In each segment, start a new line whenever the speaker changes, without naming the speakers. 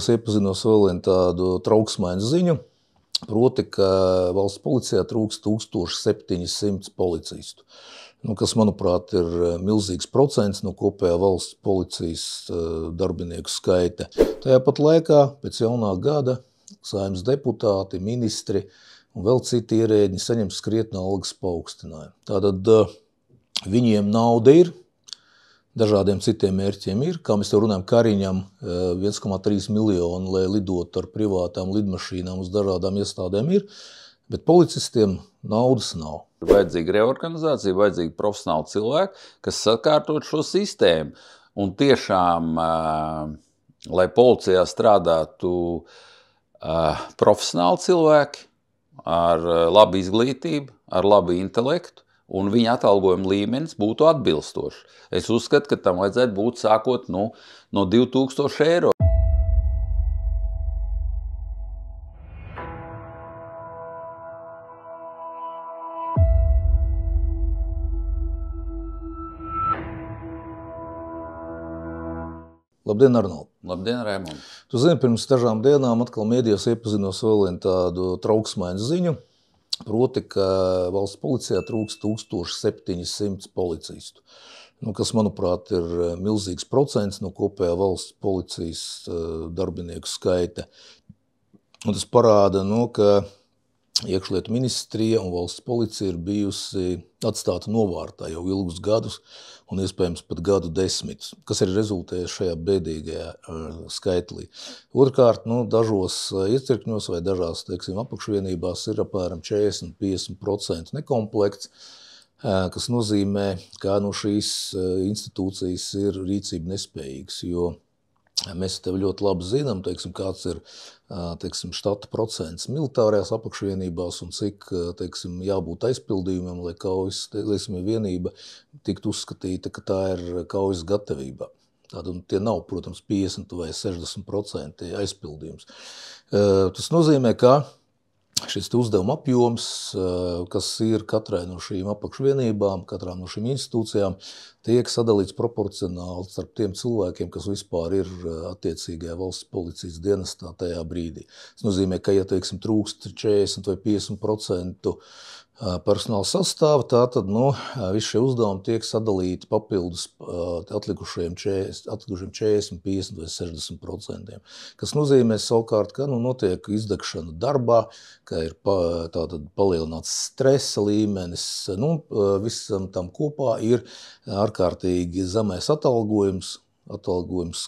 Es iepazinos vēl vienu tādu trauksmainu ziņu, proti, ka valsts policijā trūkst 1700 policistu, kas, manuprāt, ir milzīgs procents no kopējā valsts policijas darbinieku skaita. Tajā pat laikā, pēc jaunā gada, Saeimas deputāti, ministri un vēl citi ierēģi saņem skrietni algas paaugstinājumu. Tātad viņiem nauda ir, dažādiem citiem mērķiem ir, kā mēs te runājam, Kariņam 1,3 miljonu, lai lidot ar privātām lidmašīnām uz dažādām iestādēm ir, bet policistiem naudas nav.
Vajadzīga reorganizācija, vajadzīgi profesionāli cilvēki, kas sakārtot šo sistēmu. Un tiešām, lai policijā strādātu profesionāli cilvēki ar labu izglītību, ar labu intelektu, un viņa atalgojuma līmenis būtu atbilstošs. Es uzskatu, ka tam vajadzētu būt sākot no 2000 eiro.
Labdien, Arnold!
Labdien, Raimond!
Tu zini, pirms dažām dienām atkal mēdījos iepazinos vēl vienu tādu trauksmainu ziņu, proti, ka valsts policijā trūkst 1700 policistu, kas, manuprāt, ir milzīgs procents no kopējā valsts policijas darbinieku skaita. Un tas parāda, ka iekšlietu ministrija un valsts policija ir bijusi atstāta novārtā jau ilgus gadus un iespējams pat gadu desmitus, kas ir rezultējies šajā bēdīgajā skaitlī. Otrkārt, dažos iecirkņos vai dažās, apakšvienībās ir apmēram 40–50% nekomplekts, kas nozīmē, ka šīs institūcijas ir rīcība nespējīgas, jo mēs tev ļoti labi zinām, kāds ir štata procents militārajās apakšvienībās un cik jābūt aizpildījumam, lai kaujas vienība tiktu uzskatīta, ka tā ir kaujas gatavībā. Tātad tie nav, protams, 50 vai 60% aizpildījums. Tas nozīmē, ka šis uzdevuma apjoms, kas ir katrai no šīm apakšvienībām, katrām no šīm institūcijām, tiek sadalīts proporcionāli starp tiem cilvēkiem, kas vispār ir attiecīgajā valsts policijas dienestā tajā brīdī. Tas nozīmē, ka, ja trūkst 40 vai 50% personāla sastāva, tātad visi šie uzdevumi tiek sadalīti papildus atlikušiem 40, 50 vai 60%. Kas nozīmē savukārt, ka notiek izdegšana darbā, ka ir tātad palielināts stresa līmenis, visam tam kopā ir ārkārtīgi zemais atalgojums,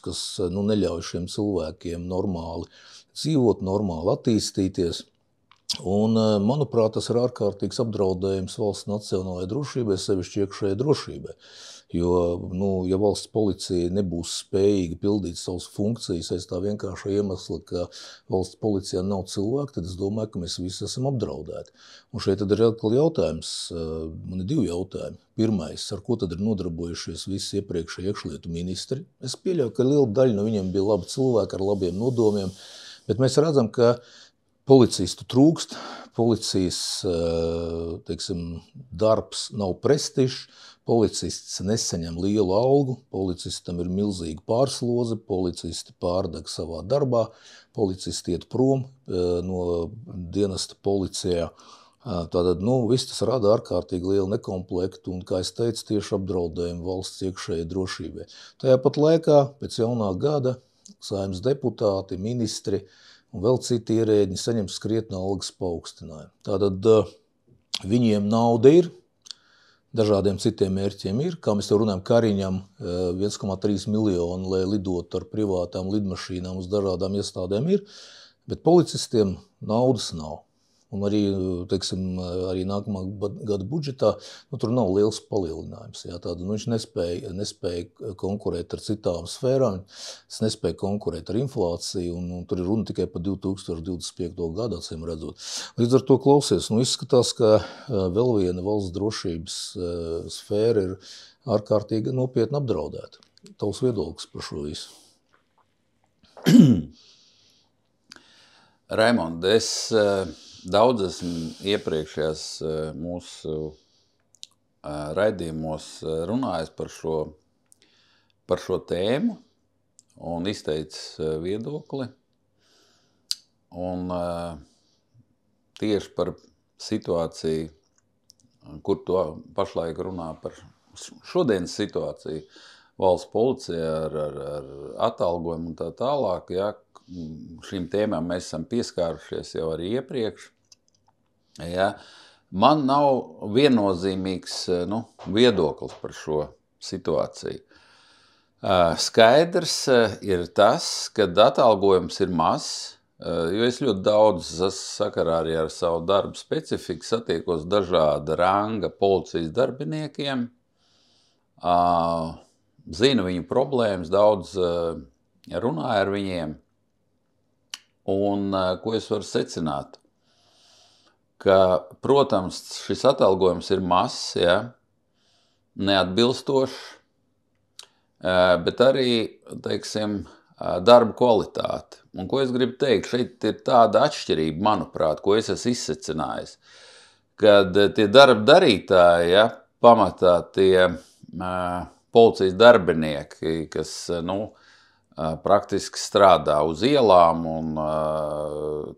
kas neļauj šiem cilvēkiem normāli dzīvot, normāli attīstīties. Un, manuprāt, tas ir ārkārtīgs apdraudējums valsts nacionālajai drošībai, sevišķi iekšējai drošībai. Jo, ja valsts policija nebūs spējīga pildīt savas funkcijas aiz tā vienkārša iemesla, ka valsts policijā nav cilvēki, tad es domāju, ka mēs visi esam apdraudēti. Un šeit tad ir atkal jautājums, man ir divi jautājumi. Pirmais, ar ko tad ir nodarbojušies visi iepriekšēji iekšlietu ministri? Es pieļauju, ka liela daļa no viņiem bija labi cilvēki ar labiem nodomiem, bet mēs redzam, ka policistu trūkst, policijas, darbs nav prestižs, policists nesaņem lielu algu, policistam ir milzīga pārslodze, policisti pārdeg savā darbā, policisti iet prom no dienesta policijā. Tātad, viss tas rada ārkārtīgi lielu nekomplektu un, kā es teicu, tieši apdraudējumu valsts iekšējai drošībai. Tajā pat laikā, pēc jaunā gada, Saeimas deputāti, ministri un vēl citi ierēģi saņem skrietni algas paaugstinājumu. Tātad viņiem nauda ir, dažādiem citiem mērķiem ir, kā mēs te runājam, Kariņam 1,3 miljonu, lai lidot ar privātām lidmašīnām uz dažādām iestādēm ir, bet policistiem naudas nav. Un arī nākamā gada budžetā, tur nav liels palielinājums. Viņš nespēja konkurēt ar citām sfērām, nespēja konkurēt ar inflāciju, un tur ir runa tikai par 2025. gadu, acīm redzot. Līdz ar to klausies, izskatās, ka vēl viena valsts drošības sfēra ir ārkārtīgi nopietni apdraudēta. Tavs viedoklis par šo visu?
Raimond, es daudz esmu iepriekšējās mūsu raidījumos runājis par šo tēmu un izteicis viedokli. Un tieši par situāciju, kur to pašlaik runā par šodienas situāciju, valsts policija ar atalgojumu un tā tālāk, ja, šīm tēmām mēs esam pieskārušies jau arī iepriekš. Ja. Man nav viennozīmīgs viedoklis par šo situāciju. Skaidrs ir tas, ka atalgojums ir mazs, jo es ļoti daudz sakarā arī ar savu darbu specifiku satiekos dažāda ranga policijas darbiniekiem, zinu viņu problēmas, daudz runāju ar viņiem, un ko es varu secināt? Ka, protams, šis atalgojums ir mazs, ja, neatbilstošs, bet arī, teiksim, darba kvalitāte. Un ko es gribu teikt, šeit ir tāda atšķirība, manuprāt, ko es esmu izsecinājis, kad tie darba darītāji, ja, pamatā tie policijas darbinieki, kas, praktiski strādā uz ielām un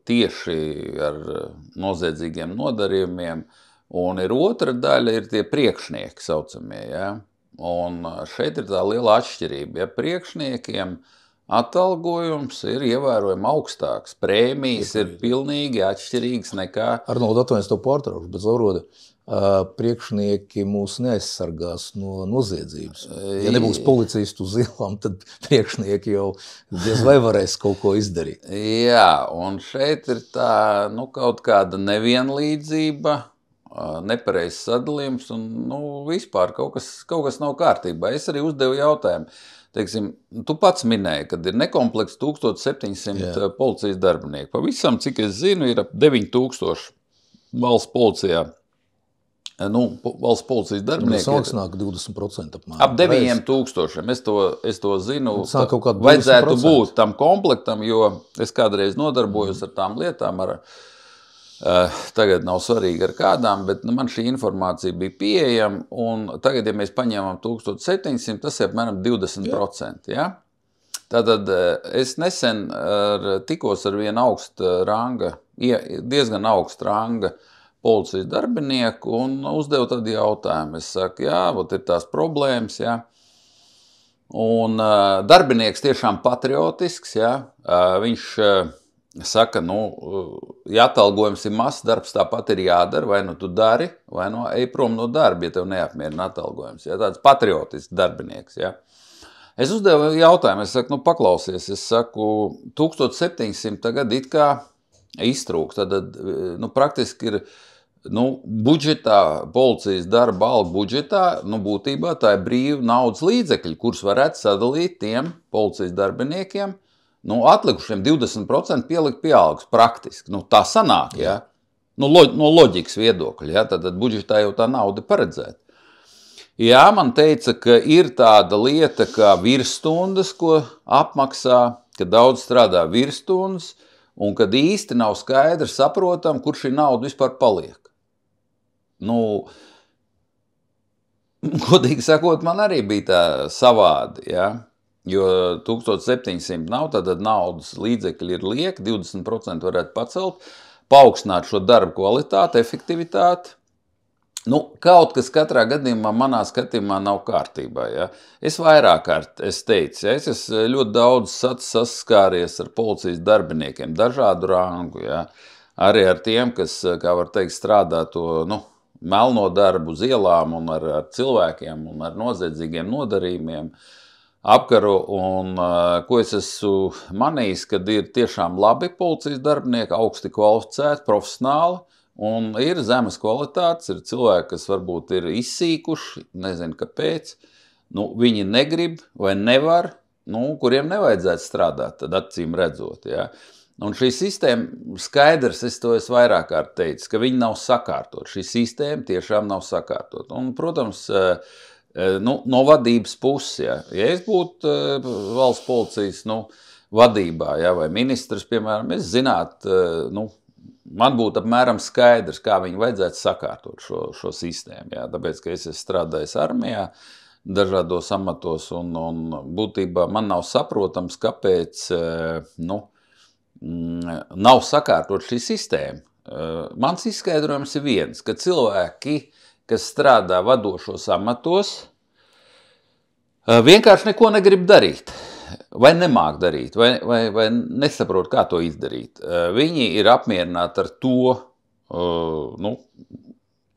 tieši ar noziedzīgiem nodarījumiem, un ir otra daļa, ir tie priekšnieki saucamie, ja? Un šeit ir tā liela atšķirība, ja priekšniekiem atalgojums ir ievērojami augstāks, prēmijas ir pilnīgi atšķirīgas nekā...
Arnold, atvainojies to pārtraukšu, bet saproti, priekšnieki mūs neaizsargās no noziedzības. Ja nebūs policistu uz ielām, tad priekšnieki jau diez vai varēs kaut ko izdarīt.
Jā, un šeit ir tā, kaut kāda nevienlīdzība, nepareizs sadalījums un, vispār kaut kas nav kārtībā. Es arī uzdevu jautājumu. Teiksim, tu pats minēji, kad ir nekomplekts 1700 policijas darbinieku. Pavisam, cik es zinu, ir ap 9000 valsts policijā. Valsts policijas darbinieki.
Tas nāk 20% apmēram.
Ap 9000. Es to zinu.
Vajadzētu
būt tam komplektam, jo es kādreiz nodarbojos ar tām lietām, tagad nav svarīgi ar kādām, bet man šī informācija bija pieejama, un tagad, ja mēs paņēmām 1700, tas ir apmēram 20%. Ja? Tātad es nesen tikos ar vienu diezgan augsta ranga policijas darbinieku un uzdevu tādu jautājumu. Es saku, ir tās problēmas, un darbinieks tiešām patriotisks, viņš saka, ja atalgojums ir mazs, darbs tāpat ir jādara, vai tu dari, vai ej prom no darba, ja tev neapmierina atalgojums. Tāds patriotisks darbinieks. Es uzdevu jautājumu, es saku, paklausies, es saku, 1700 tagad it kā iztrūks, tad praktiski ir budžetā, policijas darba alga budžetā, būtībā tā ir brīva naudas līdzekļi, kurus varētu sadalīt tiem policijas darbiniekiem, atlikušiem 20% pielikt pie algas praktiski. Tā sanāk, no loģikas viedokļa, tad budžetā jau tā nauda paredzēta. Man teica, ka ir tāda lieta kā virsstundas, ko apmaksā, ka daudz strādā virsstundas, un kad īsti nav skaidrs saprotam, kur šī nauda vispār paliek. Godīgi sakot, man arī bija tā savādi, jo 1700 nav, tad naudas līdzekļi ir lieki, 20% varētu pacelt, paaugstināt šo darbu kvalitāti, efektivitāti. Kaut kas katrā gadījumā manā skatījumā nav kārtībā. Es vairāk kārt teicu, es esmu ļoti daudz saskāries ar policijas darbiniekiem, dažādu rangu, arī ar tiem, kas, kā var teikt, strādā to, melno darbu uz ielām un ar cilvēkiem un ar noziedzīgiem nodarījumiem apkaru, un ko es esmu manījis, kad ir tiešām labi policijas darbinieki, augsti kvalificēti, profesionāli, un ir zemes kvalitātes, ir cilvēki, kas varbūt ir izsīkuši, nezinu kāpēc, viņi negrib vai nevar, kuriem nevajadzētu strādāt, tad acīm redzot, Un šī sistēma, skaidrs, es vairāk kārt teicu, ka viņi nav sakārtot. Šī sistēma tiešām nav sakārtot. Un, protams, no vadības puses, ja es būtu valsts policijas vadībā, vai ministrs, piemēram, es zinātu, man būtu apmēram skaidrs, kā viņi vajadzētu sakārtot šo sistēmu. Tāpēc, ka es esmu strādājis armijā, dažādos amatos, un būtībā man nav saprotams, kāpēc, nav sakārtot šī sistēma. Mans izskaidrojums ir viens, ka cilvēki, kas strādā vadošos amatos, vienkārši neko negrib darīt, vai nemāk darīt, vai nesaprot, kā to izdarīt. Viņi ir apmierināti ar to,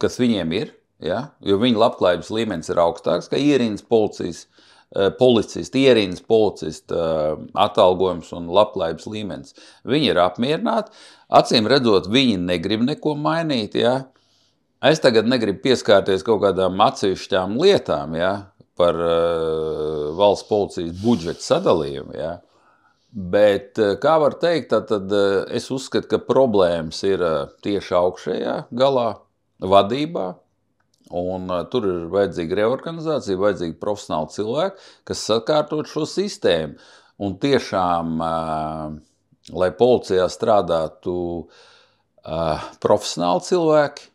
kas viņiem ir, ja? Jo viņu labklājības līmenis ir augstāks, ka ierīnas policisti, ierīnas policista atalgojums un labklājības līmenis. Viņi ir apmierināti, acīm redzot, viņi negrib neko mainīt, ja? Es tagad negribu pieskārties kaut kādām atsevišķām lietām, ja? Par valsts policijas budžeta sadalījumu, ja? Bet, kā var teikt, tad es uzskatu, ka problēmas ir tieši augšējā galā, vadībā, un tur ir vajadzīga reorganizācija, vajadzīga profesionāli cilvēki, kas sakārtot šo sistēmu. Un tiešām, lai policijā strādātu profesionāli cilvēki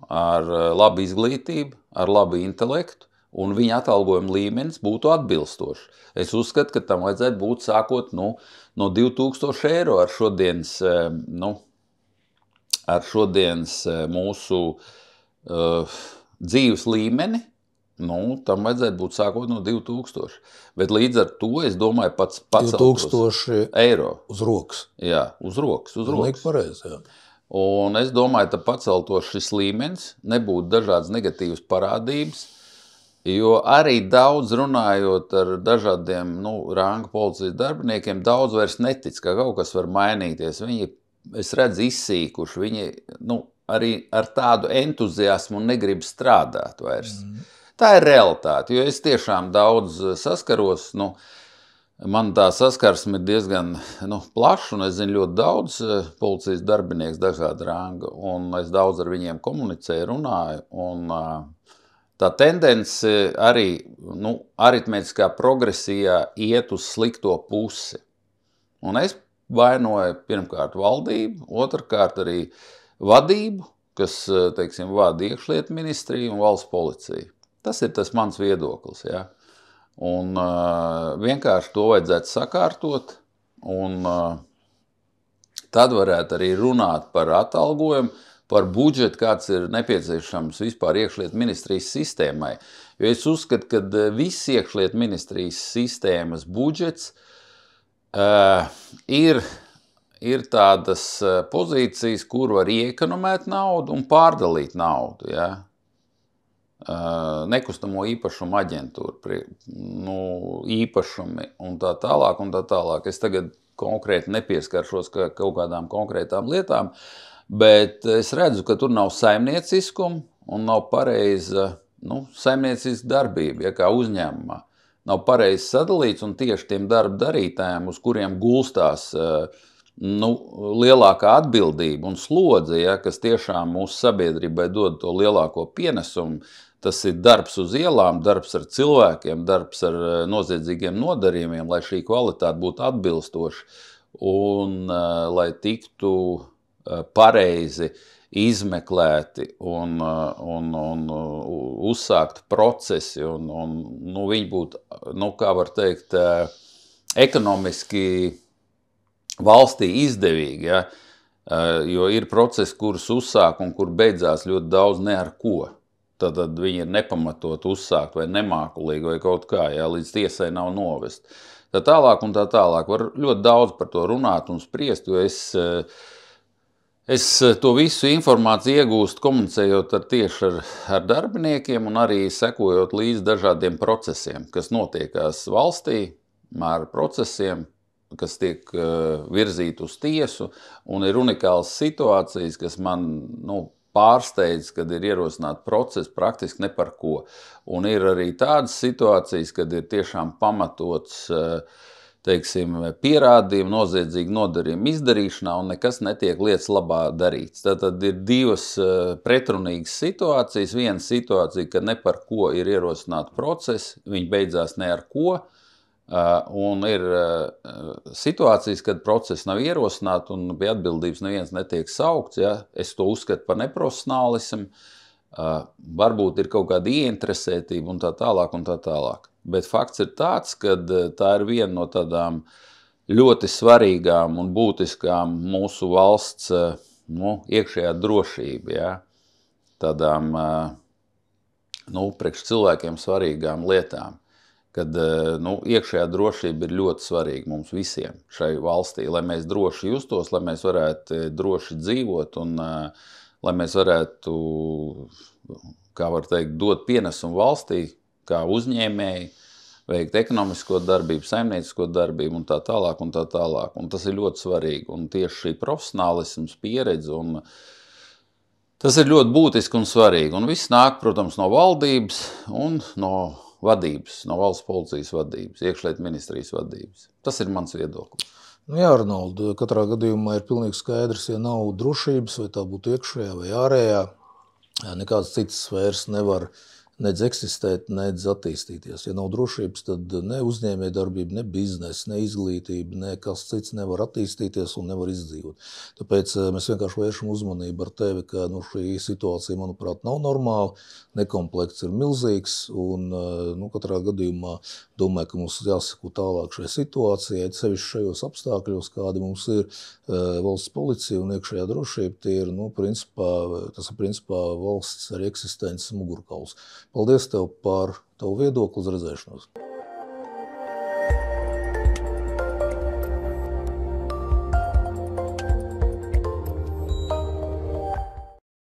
ar labu izglītību, ar labu intelektu, un viņa atalgojuma līmenis būtu atbilstošs. Es uzskatu, ka tam vajadzētu būt sākot no 2000 eiro ar šodienas mūsu dzīves līmeni, tam vajadzētu būt sākot no 2000. Bet līdz ar to, es domāju, pats
2000
eiro.
Uz rokas.
Jā, uz rokas.
Pareizi, jā.
Un es domāju, ka paceltos šis līmenis, nebūtu dažādas negatīvas parādības, jo arī daudz runājot ar dažādiem ranga policijas darbiniekiem, daudz vairs netic, ka kaut kas var mainīties. Viņi, es redzu, izsīkuši, viņi arī ar tādu entuziasmu negrib strādāt vairs. Tā ir realitāte, jo es tiešām daudz saskaros, man tā saskarsme ir diezgan plaša, un es zinu ļoti daudz policijas darbinieks dažāda ranga, un es daudz ar viņiem komunicēju, runāju, un tā tendence arī aritmētiskā progresijā iet uz slikto pusi. Un es vainoju pirmkārt valdību, otrkārt arī vadību, kas, teiksim, vada iekšlietu ministriju un valsts policiju. Tas ir tas mans viedoklis, ja. Un vienkārši to vajadzētu sakārtot, un tad varētu arī runāt par atalgojumu, par budžetu, kāds ir nepieciešams vispār iekšlietu ministrijas sistēmai. Jo es uzskatu, ka viss iekšlietu ministrijas sistēmas budžets ir tādas pozīcijas, kur var iekonomēt naudu un pārdalīt naudu, ja? Nekustamo īpašumu aģentūru, īpašumi un tā tālāk un tā tālāk. Es tagad konkrēti nepieskaršos kaut kādām konkrētām lietām, bet es redzu, ka tur nav saimnieciskuma un nav pareiza saimnieciska darbība, ja, kā uzņēmumā. Nav pareizi sadalīts, un tieši tiem darba darītājiem, uz kuriem gulstās lielākā atbildība un slodze, ja, kas tiešām mūsu sabiedrībai dod to lielāko pienesumu, tas ir darbs uz ielām, darbs ar cilvēkiem, darbs ar noziedzīgiem nodarījumiem, lai šī kvalitāte būtu atbilstoša un lai tiktu pareizi izmeklēti un uzsākt procesi un viņi būtu, kā var teikt, ekonomiski valstī izdevīgi, ja? Jo ir procesi, kurus uzsāk un kur beidzās ļoti daudz ne ar ko. Tad viņi ir nepamatot uzsākt vai nemākulīgi vai kaut kā, ja? Līdz tiesai nav novest. Tā tālāk un tā tālāk. Var ļoti daudz par to runāt un spriest, jo es to visu informāciju iegūstu komunicējot tieši ar darbiniekiem un arī sekojot līdz dažādiem procesiem, kas notiekās valstī, ar procesiem, kas tiek virzīti uz tiesu, un ir unikāls situācijas, kas man pārsteidz, kad ir ierosināti procesi praktiski ne par ko. Un ir arī tādas situācijas, kad ir tiešām pamatots, teiksim, pierādījumi noziedzīgi nodarījumi izdarīšanā un nekas netiek lietas labā darīts. Tad ir divas pretrunīgas situācijas. Viena situācija, ka ne par ko ir ierosināti procesi, viņi beidzās ne ar ko, un ir situācijas, kad procesi nav ierosināti un pie atbildības neviens netiek saukts. Ja? Es to uzskatu par neprofesionālismu, varbūt ir kaut kāda ieinteresētība un tā tālāk un tā tālāk. Bet fakts ir tāds, ka tā ir viena no tādām ļoti svarīgām un būtiskām mūsu valsts iekšējā drošība, ja? Tādām priekš cilvēkiem svarīgām lietām, kad iekšējā drošība ir ļoti svarīga mums visiem šai valstī, lai mēs droši justos, lai mēs varētu droši dzīvot un lai mēs varētu, kā var teikt, dot pienesumu valstī, kā uzņēmēji, veikt ekonomisko darbību, saimniecisko darbību un tā tālāk un tā tālāk. Un tas ir ļoti svarīgi. Un tieši šī profesionālisms, pieredze, un tas ir ļoti būtiski un svarīgi. Un viss nāk, protams, no valdības un no vadības, no valsts policijas vadības, iekšlietu ministrijas vadības. Tas ir mans viedoklis.
Jā, Arnold, katrā gadījumā ir pilnīgi skaidrs, ja nav drošības, vai tā būtu iekšējā vai ārējā, nekādas citas sfēras nevar nedz eksistēt, nedz attīstīties. Ja nav drošības, tad ne uzņēmējdarbība, ne biznesa, ne izglītība, ne kas cits nevar attīstīties un nevar izdzīvot. Tāpēc mēs vienkārši vēršam uzmanību ar tevi, ka šī situācija, manuprāt, nav normāla, nekomplekts ir milzīgs un katrā gadījumā domāju, ka mums jāsako tālāk šai situācijai, sevišķi šajos apstākļos, kādi mums ir valsts policija un iekšējā drošība, tie ir, tas ir principā valsts arī eksistences mugurkauls. Paldies tev par tavu viedokli, uz redzēšanos.